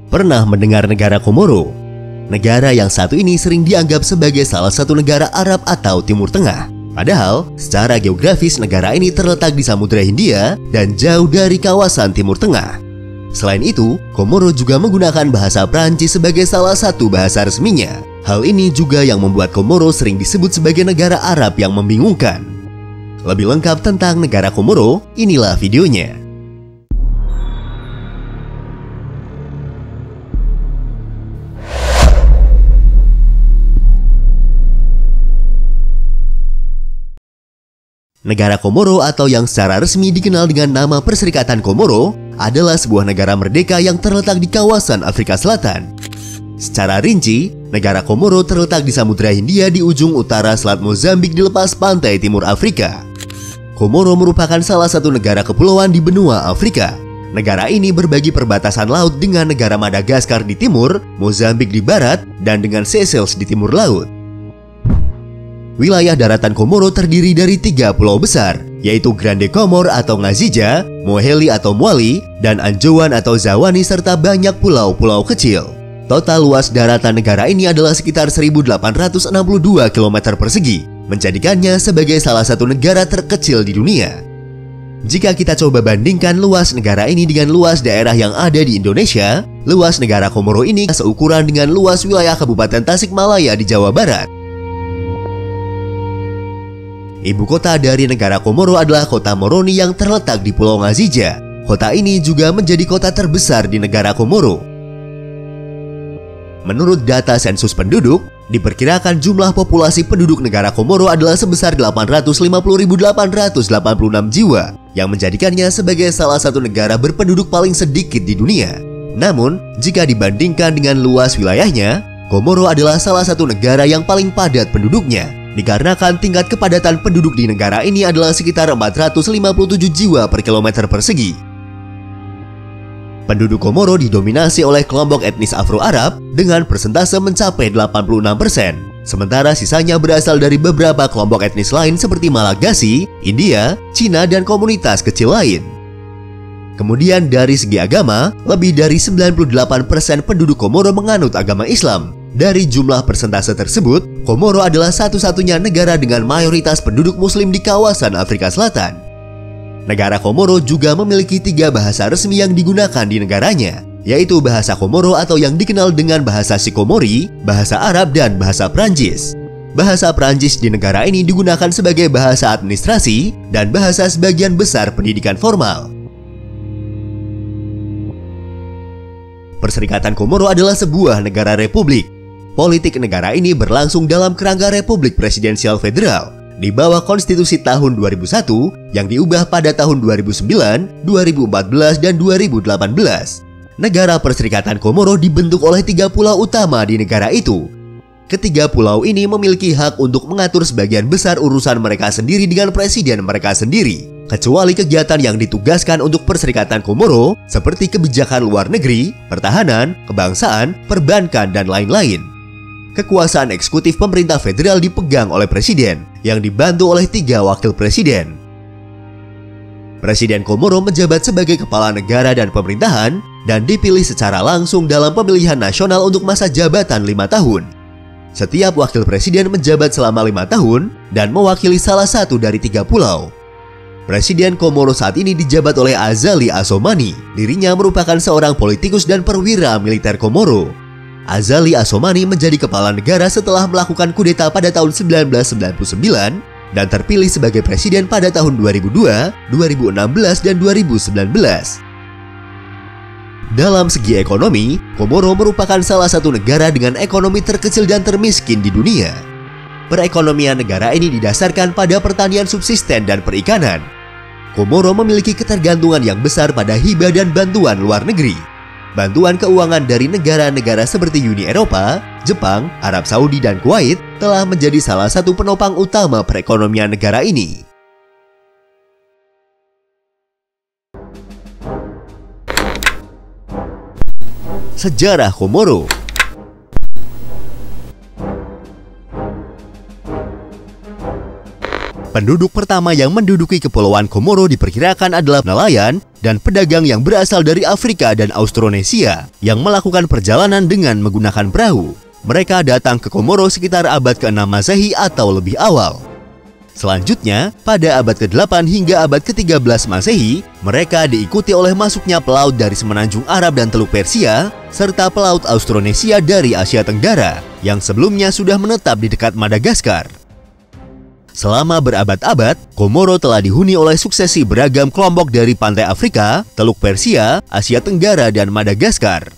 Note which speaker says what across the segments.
Speaker 1: Pernah mendengar negara Komoro? Negara yang satu ini sering dianggap sebagai salah satu negara Arab atau Timur Tengah. Padahal, secara geografis negara ini terletak di Samudra Hindia dan jauh dari kawasan Timur Tengah. Selain itu, Komoro juga menggunakan bahasa Prancis sebagai salah satu bahasa resminya. Hal ini juga yang membuat Komoro sering disebut sebagai negara Arab yang membingungkan. Lebih lengkap tentang negara Komoro, inilah videonya. Negara Komoro atau yang secara resmi dikenal dengan nama Perserikatan Komoro adalah sebuah negara merdeka yang terletak di kawasan Afrika Selatan. Secara rinci, negara Komoro terletak di Samudra Hindia di ujung utara Selat Mozambik di lepas pantai timur Afrika. Komoro merupakan salah satu negara kepulauan di benua Afrika. Negara ini berbagi perbatasan laut dengan negara Madagaskar di timur, Mozambik di barat, dan dengan Seychelles di timur laut. Wilayah daratan Komoro terdiri dari 3 pulau besar, yaitu Grande Comore atau Ngazija, Moheli atau Mwali, dan Anjouan atau Zawani serta banyak pulau-pulau kecil. Total luas daratan negara ini adalah sekitar 1.862 km persegi, menjadikannya sebagai salah satu negara terkecil di dunia. Jika kita coba bandingkan luas negara ini dengan luas daerah yang ada di Indonesia, luas negara Komoro ini seukuran dengan luas wilayah Kabupaten Tasikmalaya di Jawa Barat. Ibu kota dari negara Komoro adalah kota Moroni yang terletak di Pulau Ngazija. Kota ini juga menjadi kota terbesar di negara Komoro. Menurut data sensus penduduk, diperkirakan jumlah populasi penduduk negara Komoro adalah sebesar 850.886 jiwa, yang menjadikannya sebagai salah satu negara berpenduduk paling sedikit di dunia. Namun, jika dibandingkan dengan luas wilayahnya, Komoro adalah salah satu negara yang paling padat penduduknya, dikarenakan tingkat kepadatan penduduk di negara ini adalah sekitar 457 jiwa per kilometer persegi. Penduduk Komoro didominasi oleh kelompok etnis Afro-Arab dengan persentase mencapai 86%. Sementara sisanya berasal dari beberapa kelompok etnis lain seperti Malagasy, India, Cina, dan komunitas kecil lain. Kemudian dari segi agama, lebih dari 98% penduduk Komoro menganut agama Islam. Dari jumlah persentase tersebut, Komoro adalah satu-satunya negara dengan mayoritas penduduk muslim di kawasan Afrika Selatan. Negara Komoro juga memiliki 3 bahasa resmi yang digunakan di negaranya, yaitu bahasa Komoro atau yang dikenal dengan bahasa Sikomori, bahasa Arab, dan bahasa Prancis. Bahasa Prancis di negara ini digunakan sebagai bahasa administrasi dan bahasa sebagian besar pendidikan formal. Perserikatan Komoro adalah sebuah negara republik. Politik negara ini berlangsung dalam kerangka Republik Presidensial Federal di bawah konstitusi tahun 2001 yang diubah pada tahun 2009, 2014, dan 2018. Negara Perserikatan Komoro dibentuk oleh 3 pulau utama di negara itu. Ketiga pulau ini memiliki hak untuk mengatur sebagian besar urusan mereka sendiri dengan presiden mereka sendiri, kecuali kegiatan yang ditugaskan untuk Perserikatan Komoro seperti kebijakan luar negeri, pertahanan, kebangsaan, perbankan, dan lain-lain. Kekuasaan eksekutif pemerintah federal dipegang oleh presiden, yang dibantu oleh 3 wakil presiden. Presiden Komoro menjabat sebagai kepala negara dan pemerintahan, dan dipilih secara langsung dalam pemilihan nasional untuk masa jabatan 5 tahun. Setiap wakil presiden menjabat selama 5 tahun, dan mewakili salah satu dari 3 pulau. Presiden Komoro saat ini dijabat oleh Azali Assoumani. Dirinya merupakan seorang politikus dan perwira militer Komoro. Azali Assoumani menjadi kepala negara setelah melakukan kudeta pada tahun 1999 dan terpilih sebagai presiden pada tahun 2002, 2016, dan 2019. Dalam segi ekonomi, Komoro merupakan salah satu negara dengan ekonomi terkecil dan termiskin di dunia. Perekonomian negara ini didasarkan pada pertanian subsisten dan perikanan. Komoro memiliki ketergantungan yang besar pada hibah dan bantuan luar negeri. Bantuan keuangan dari negara-negara seperti Uni Eropa, Jepang, Arab Saudi, dan Kuwait telah menjadi salah satu penopang utama perekonomian negara ini. Sejarah Komoro. Penduduk pertama yang menduduki Kepulauan Komoro diperkirakan adalah nelayan dan pedagang yang berasal dari Afrika dan Austronesia yang melakukan perjalanan dengan menggunakan perahu. Mereka datang ke Komoro sekitar abad ke-6 Masehi atau lebih awal. Selanjutnya, pada abad ke-8 hingga abad ke-13 Masehi, mereka diikuti oleh masuknya pelaut dari semenanjung Arab dan Teluk Persia, serta pelaut Austronesia dari Asia Tenggara, yang sebelumnya sudah menetap di dekat Madagaskar. Selama berabad-abad, Komoro telah dihuni oleh suksesi beragam kelompok dari pantai Afrika, Teluk Persia, Asia Tenggara, dan Madagaskar.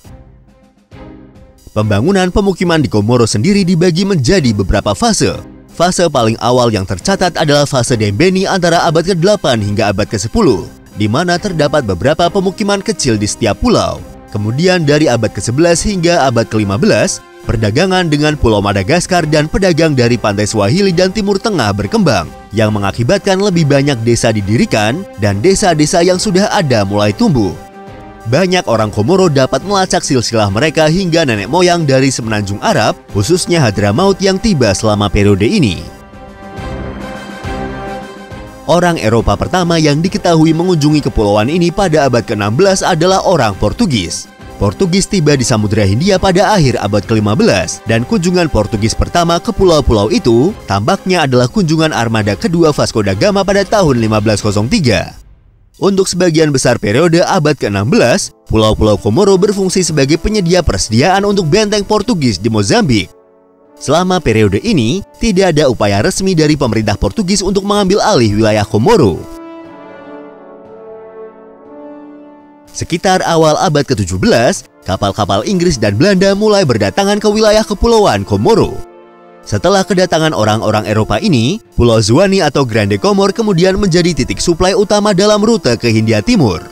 Speaker 1: Pembangunan pemukiman di Komoro sendiri dibagi menjadi beberapa fase. Fase paling awal yang tercatat adalah fase Dembeni antara abad ke-8 hingga abad ke-10, di mana terdapat beberapa pemukiman kecil di setiap pulau. Kemudian dari abad ke-11 hingga abad ke-15, perdagangan dengan Pulau Madagaskar dan pedagang dari pantai Swahili dan Timur Tengah berkembang, yang mengakibatkan lebih banyak desa didirikan dan desa-desa yang sudah ada mulai tumbuh. Banyak orang Komoro dapat melacak silsilah mereka hingga nenek moyang dari semenanjung Arab, khususnya Hadramaut yang tiba selama periode ini. Orang Eropa pertama yang diketahui mengunjungi kepulauan ini pada abad ke-16 adalah orang Portugis. Portugis tiba di Samudra Hindia pada akhir abad ke-15, dan kunjungan Portugis pertama ke pulau-pulau itu tampaknya adalah kunjungan armada kedua Vasco da Gama pada tahun 1503. Untuk sebagian besar periode abad ke-16, pulau-pulau Komoro berfungsi sebagai penyedia persediaan untuk benteng Portugis di Mozambik. Selama periode ini, tidak ada upaya resmi dari pemerintah Portugis untuk mengambil alih wilayah Komoro. Sekitar awal abad ke-17, kapal-kapal Inggris dan Belanda mulai berdatangan ke wilayah Kepulauan Komoro. Setelah kedatangan orang-orang Eropa ini, Pulau Zuani atau Grande Comore kemudian menjadi titik suplai utama dalam rute ke Hindia Timur.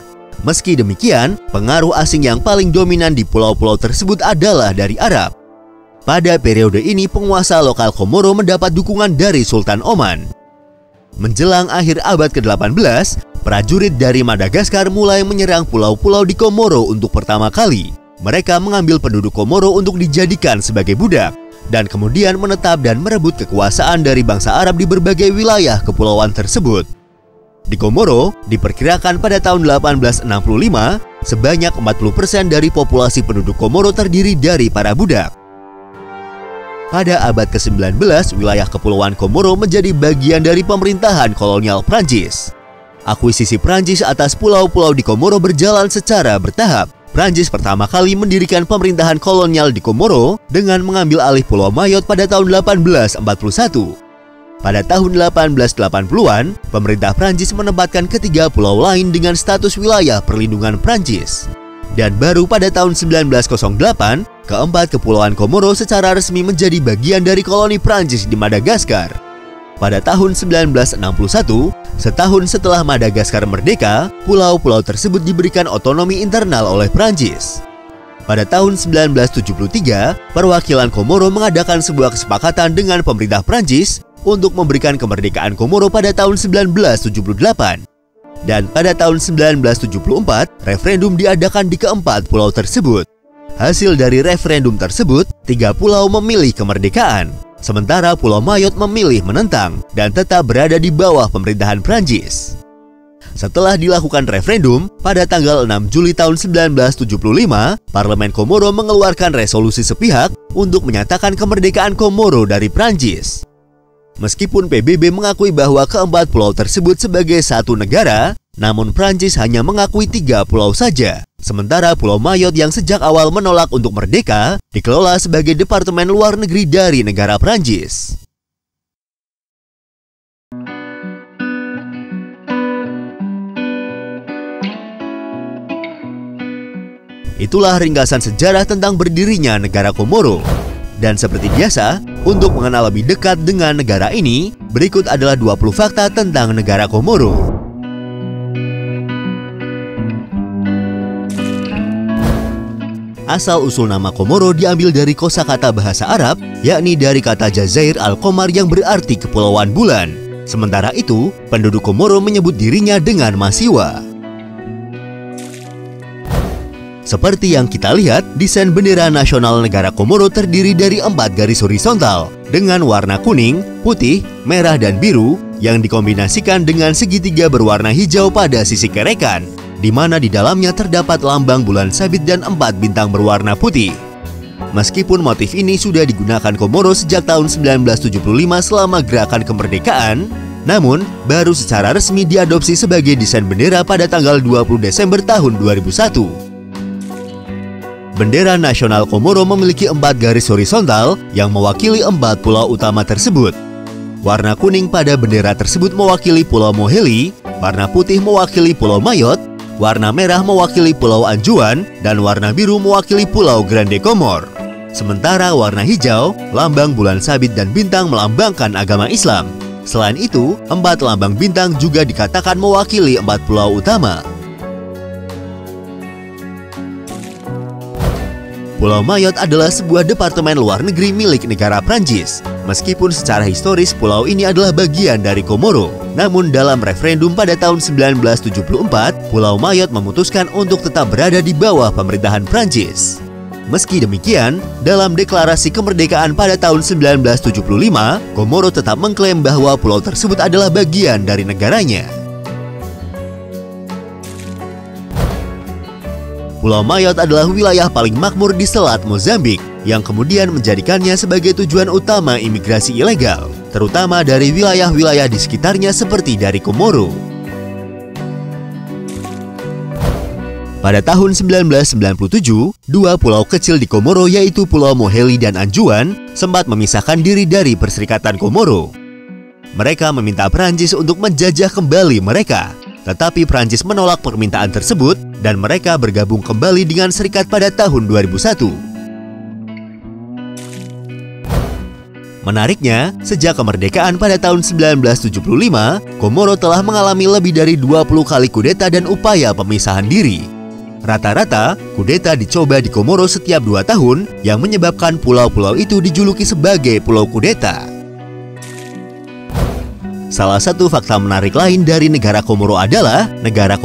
Speaker 1: Meski demikian, pengaruh asing yang paling dominan di pulau-pulau tersebut adalah dari Arab. Pada periode ini, penguasa lokal Komoro mendapat dukungan dari Sultan Oman. Menjelang akhir abad ke-18, prajurit dari Madagaskar mulai menyerang pulau-pulau di Komoro untuk pertama kali. Mereka mengambil penduduk Komoro untuk dijadikan sebagai budak, dan kemudian menetap dan merebut kekuasaan dari bangsa Arab di berbagai wilayah kepulauan tersebut. Di Komoro, diperkirakan pada tahun 1865, sebanyak 40% dari populasi penduduk Komoro terdiri dari para budak. Pada abad ke-19, wilayah Kepulauan Komoro menjadi bagian dari pemerintahan kolonial Prancis. Akuisisi Prancis atas pulau-pulau di Komoro berjalan secara bertahap. Prancis pertama kali mendirikan pemerintahan kolonial di Komoro dengan mengambil alih Pulau Mayotte pada tahun 1841. Pada tahun 1880-an, pemerintah Prancis menempatkan ketiga pulau lain dengan status wilayah perlindungan Prancis. Dan baru pada tahun 1908, keempat kepulauan Komoro secara resmi menjadi bagian dari koloni Prancis di Madagaskar. Pada tahun 1961, setahun setelah Madagaskar merdeka, pulau-pulau tersebut diberikan otonomi internal oleh Prancis. Pada tahun 1973, perwakilan Komoro mengadakan sebuah kesepakatan dengan pemerintah Prancis untuk memberikan kemerdekaan Komoro pada tahun 1978. Dan pada tahun 1974, referendum diadakan di keempat pulau tersebut. Hasil dari referendum tersebut, 3 pulau memilih kemerdekaan, sementara Pulau Mayotte memilih menentang dan tetap berada di bawah pemerintahan Prancis. Setelah dilakukan referendum, pada tanggal 6 Juli tahun 1975, Parlemen Komoro mengeluarkan resolusi sepihak untuk menyatakan kemerdekaan Komoro dari Prancis. Meskipun PBB mengakui bahwa keempat pulau tersebut sebagai satu negara, namun Prancis hanya mengakui 3 pulau saja. Sementara Pulau Mayotte yang sejak awal menolak untuk merdeka, dikelola sebagai departemen luar negeri dari negara Prancis. Itulah ringkasan sejarah tentang berdirinya negara Komoro. Dan seperti biasa, untuk mengenal lebih dekat dengan negara ini, berikut adalah 20 fakta tentang negara Komoro. Asal-usul nama Komoro diambil dari kosakata bahasa Arab, yakni dari kata Jazair al-Qamar yang berarti kepulauan bulan. Sementara itu, penduduk Komoro menyebut dirinya dengan Masiwa. Seperti yang kita lihat, desain bendera nasional negara Komoro terdiri dari 4 garis horizontal dengan warna kuning, putih, merah, dan biru yang dikombinasikan dengan segitiga berwarna hijau pada sisi kerekan, di mana di dalamnya terdapat lambang bulan sabit dan 4 bintang berwarna putih. Meskipun motif ini sudah digunakan Komoro sejak tahun 1975 selama gerakan kemerdekaan, namun baru secara resmi diadopsi sebagai desain bendera pada tanggal 20 Desember tahun 2001. Bendera nasional Komoro memiliki 4 garis horizontal yang mewakili 4 pulau utama tersebut. Warna kuning pada bendera tersebut mewakili Pulau Moheli, warna putih mewakili Pulau Mayotte, warna merah mewakili Pulau Anjouan, dan warna biru mewakili Pulau Grande Comore. Sementara warna hijau, lambang bulan sabit dan bintang melambangkan agama Islam. Selain itu, 4 lambang bintang juga dikatakan mewakili 4 pulau utama. Pulau Mayotte adalah sebuah departemen luar negeri milik negara Prancis. Meskipun secara historis pulau ini adalah bagian dari Komoro, namun dalam referendum pada tahun 1974, Pulau Mayotte memutuskan untuk tetap berada di bawah pemerintahan Prancis. Meski demikian, dalam deklarasi kemerdekaan pada tahun 1975, Komoro tetap mengklaim bahwa pulau tersebut adalah bagian dari negaranya. Pulau Mayotte adalah wilayah paling makmur di Selat Mozambik, yang kemudian menjadikannya sebagai tujuan utama imigrasi ilegal, terutama dari wilayah-wilayah di sekitarnya seperti dari Komoro. Pada tahun 1997, 2 pulau kecil di Komoro yaitu Pulau Moheli dan Anjouan sempat memisahkan diri dari Perserikatan Komoro. Mereka meminta Prancis untuk menjajah kembali mereka, tetapi Prancis menolak permintaan tersebut dan mereka bergabung kembali dengan serikat pada tahun 2001. Menariknya, sejak kemerdekaan pada tahun 1975, Komoro telah mengalami lebih dari 20 kali kudeta dan upaya pemisahan diri. Rata-rata, kudeta dicoba di Komoro setiap 2 tahun yang menyebabkan pulau-pulau itu dijuluki sebagai pulau kudeta. Salah satu fakta menarik lain dari negara Komoro adalah negara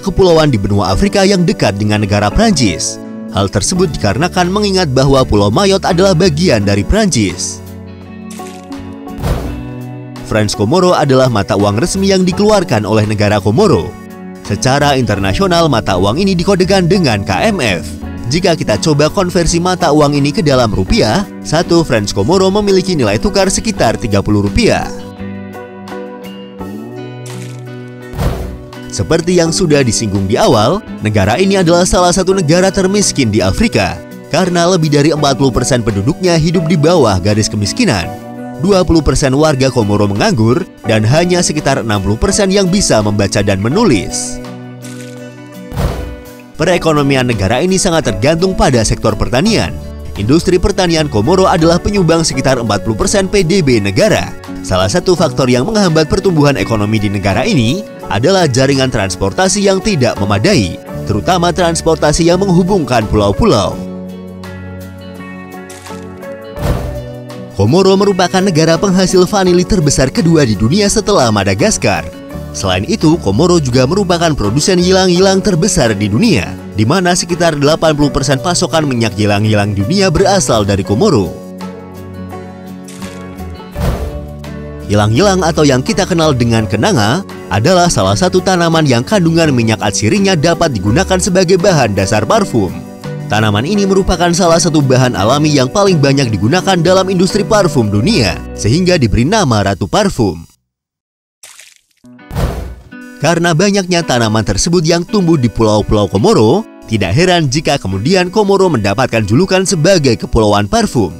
Speaker 1: kepulauan di benua Afrika yang dekat dengan negara Prancis. Hal tersebut dikarenakan mengingat bahwa Pulau Mayotte adalah bagian dari Prancis. Franc Komoro adalah mata uang resmi yang dikeluarkan oleh negara Komoro. Secara internasional, mata uang ini dikodekan dengan KMF. Jika kita coba konversi mata uang ini ke dalam rupiah, 1 Franc Komoro memiliki nilai tukar sekitar Rp30. Seperti yang sudah disinggung di awal, negara ini adalah salah satu negara termiskin di Afrika karena lebih dari 40% penduduknya hidup di bawah garis kemiskinan. 20% warga Komoro menganggur dan hanya sekitar 60% yang bisa membaca dan menulis. Perekonomian negara ini sangat tergantung pada sektor pertanian. Industri pertanian Komoro adalah penyumbang sekitar 40% PDB negara. Salah satu faktor yang menghambat pertumbuhan ekonomi di negara ini adalah jaringan transportasi yang tidak memadai, terutama transportasi yang menghubungkan pulau-pulau. Komoro merupakan negara penghasil vanili terbesar kedua di dunia setelah Madagaskar. Selain itu, Komoro juga merupakan produsen ylang-ylang terbesar di dunia, di mana sekitar 80% pasokan minyak ylang-ylang dunia berasal dari Komoro. Ylang-ylang atau yang kita kenal dengan kenanga adalah salah satu tanaman yang kandungan minyak atsirinya dapat digunakan sebagai bahan dasar parfum. Tanaman ini merupakan salah satu bahan alami yang paling banyak digunakan dalam industri parfum dunia, sehingga diberi nama Ratu Parfum. Karena banyaknya tanaman tersebut yang tumbuh di pulau-pulau Komoro, tidak heran jika kemudian Komoro mendapatkan julukan sebagai Kepulauan Parfum.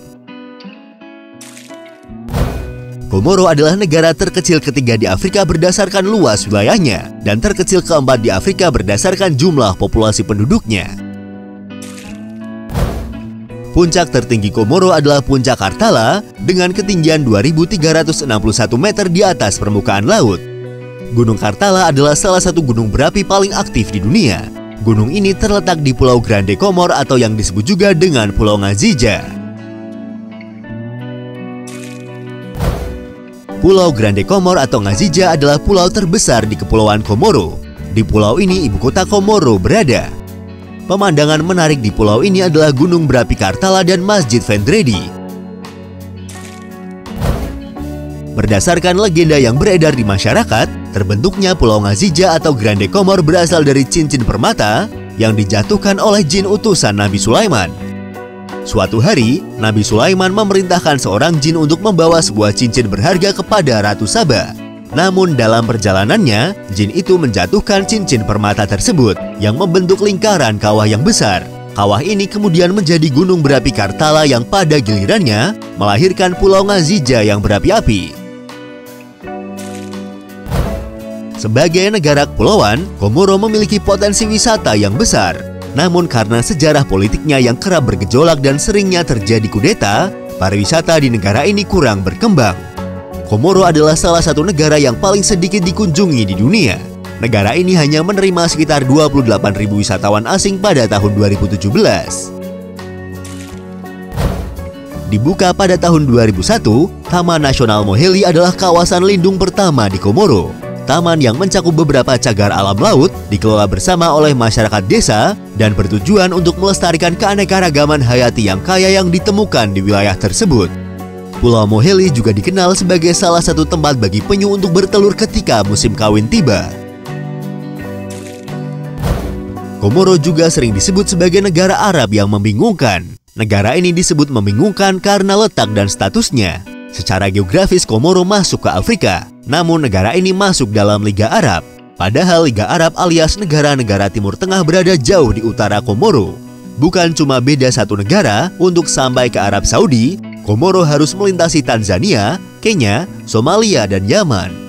Speaker 1: Komoro adalah negara terkecil ketiga di Afrika berdasarkan luas wilayahnya dan terkecil keempat di Afrika berdasarkan jumlah populasi penduduknya. Puncak tertinggi Komoro adalah Puncak Kartala dengan ketinggian 2.361 meter di atas permukaan laut. Gunung Kartala adalah salah satu gunung berapi paling aktif di dunia. Gunung ini terletak di Pulau Grande Comore atau yang disebut juga dengan Pulau Ngazija. Pulau Grande Comore atau Ngazija adalah pulau terbesar di Kepulauan Komoro. Di pulau ini ibu kota Komoro berada. Pemandangan menarik di pulau ini adalah Gunung Berapi Kartala dan Masjid Vendredi. Berdasarkan legenda yang beredar di masyarakat, terbentuknya Pulau Ngazija atau Grande Comore berasal dari cincin permata yang dijatuhkan oleh jin utusan Nabi Sulaiman. Suatu hari, Nabi Sulaiman memerintahkan seorang jin untuk membawa sebuah cincin berharga kepada Ratu Saba. Namun dalam perjalanannya, jin itu menjatuhkan cincin permata tersebut yang membentuk lingkaran kawah yang besar. Kawah ini kemudian menjadi Gunung Berapi Kartala yang pada gilirannya melahirkan Pulau Ngazija yang berapi-api. Sebagai negara kepulauan, Komoro memiliki potensi wisata yang besar. Namun karena sejarah politiknya yang kerap bergejolak dan seringnya terjadi kudeta, pariwisata di negara ini kurang berkembang. Komoro adalah salah satu negara yang paling sedikit dikunjungi di dunia. Negara ini hanya menerima sekitar 28.000 wisatawan asing pada tahun 2017. Dibuka pada tahun 2001, Taman Nasional Moheli adalah kawasan lindung pertama di Komoro. Taman yang mencakup beberapa cagar alam laut dikelola bersama oleh masyarakat desa dan bertujuan untuk melestarikan keanekaragaman hayati yang kaya yang ditemukan di wilayah tersebut. Pulau Moheli juga dikenal sebagai salah satu tempat bagi penyu untuk bertelur ketika musim kawin tiba. Komoro juga sering disebut sebagai negara Arab yang membingungkan. Negara ini disebut membingungkan karena letak dan statusnya. Secara geografis Komoro masuk ke Afrika, namun negara ini masuk dalam Liga Arab. Padahal Liga Arab alias negara-negara Timur Tengah berada jauh di utara Komoro. Bukan cuma beda satu negara, untuk sampai ke Arab Saudi, Komoro harus melintasi Tanzania, Kenya, Somalia, dan Yaman.